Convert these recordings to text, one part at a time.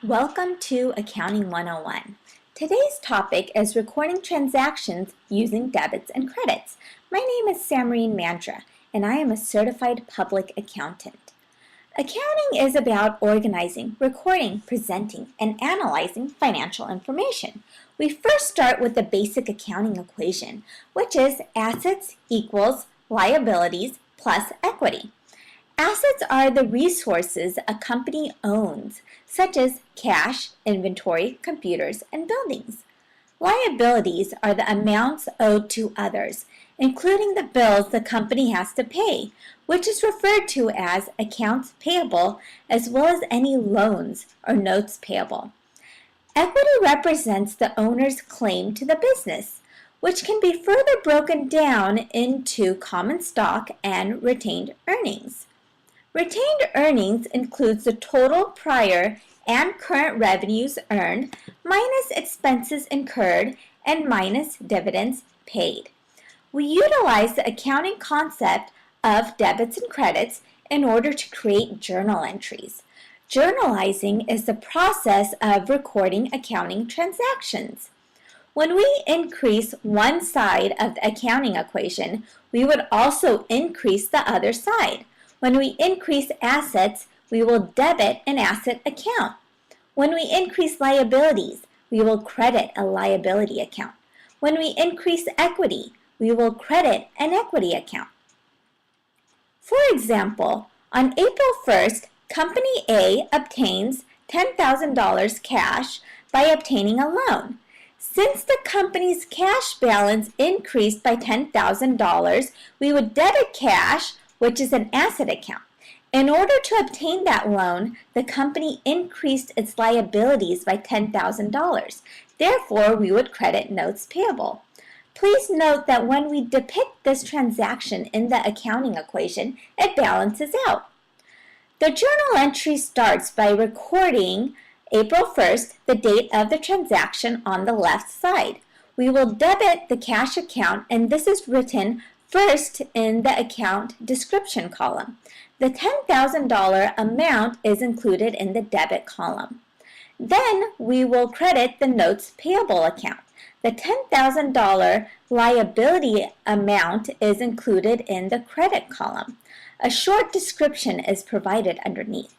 Welcome to Accounting 101. Today's topic is recording transactions using debits and credits. My name is Samarine Mandra, and I am a certified public accountant. Accounting is about organizing, recording, presenting, and analyzing financial information. We first start with the basic accounting equation, which is assets equals liabilities plus equity. Assets are the resources a company owns, such as cash, inventory, computers, and buildings. Liabilities are the amounts owed to others, including the bills the company has to pay, which is referred to as accounts payable, as well as any loans or notes payable. Equity represents the owner's claim to the business, which can be further broken down into common stock and retained earnings. Retained earnings includes the total prior and current revenues earned minus expenses incurred and minus dividends paid. We utilize the accounting concept of debits and credits in order to create journal entries. Journalizing is the process of recording accounting transactions. When we increase one side of the accounting equation, we would also increase the other side. When we increase assets, we will debit an asset account. When we increase liabilities, we will credit a liability account. When we increase equity, we will credit an equity account. For example, on April 1st, Company A obtains $10,000 cash by obtaining a loan. Since the company's cash balance increased by $10,000, we would debit cash, which is an asset account. In order to obtain that loan, the company increased its liabilities by $10,000. Therefore, we would credit notes payable. Please note that when we depict this transaction in the accounting equation, it balances out. The journal entry starts by recording April 1st, the date of the transaction on the left side. We will debit the cash account, and this is written first in the account description column. The $10,000 amount is included in the debit column. Then we will credit the notes payable account. The $10,000 liability amount is included in the credit column. A short description is provided underneath.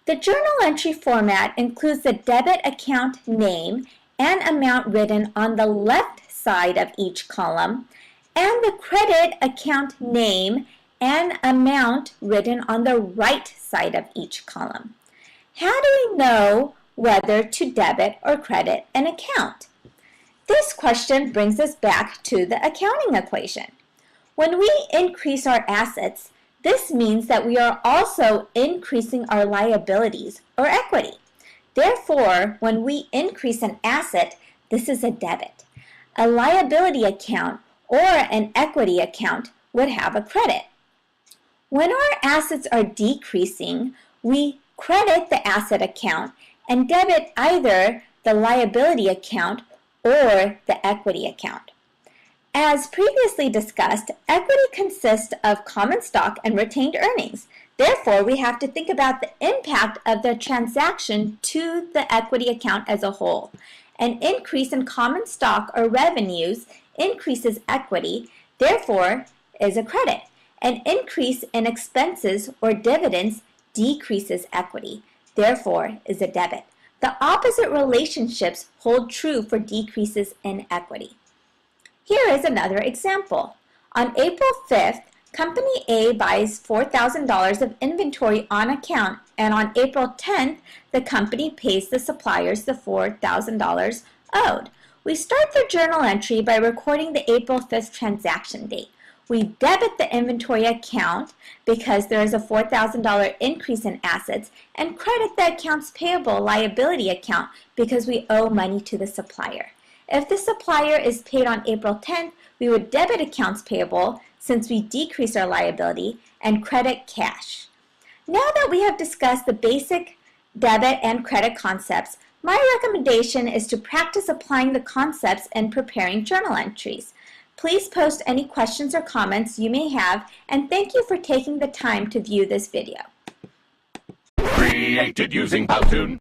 The journal entry format includes the debit account name and amount written on the left side of each column, and the credit account name and amount written on the right side of each column. How do we know whether to debit or credit an account? This question brings us back to the accounting equation. When we increase our assets, this means that we are also increasing our liabilities or equity. Therefore, when we increase an asset, this is a debit. A liability account or an equity account would have a credit. When our assets are decreasing, we credit the asset account and debit either the liability account or the equity account. As previously discussed, equity consists of common stock and retained earnings. Therefore, we have to think about the impact of the transaction to the equity account as a whole. An increase in common stock or revenues increases equity, therefore is a credit. An increase in expenses or dividends decreases equity, therefore is a debit. The opposite relationships hold true for decreases in equity. Here is another example. On April 5th, Company A buys $4,000 of inventory on account, and on April 10th, the company pays the suppliers the $4,000 owed. We start the journal entry by recording the April 5th transaction date. We debit the inventory account because there is a $4,000 increase in assets, and credit the accounts payable liability account because we owe money to the supplier. If the supplier is paid on April 10th, we would debit accounts payable since we decrease our liability and credit cash. Now that we have discussed the basic debit and credit concepts, my recommendation is to practice applying the concepts in preparing journal entries. Please post any questions or comments you may have, and thank you for taking the time to view this video. Created using Powtoon.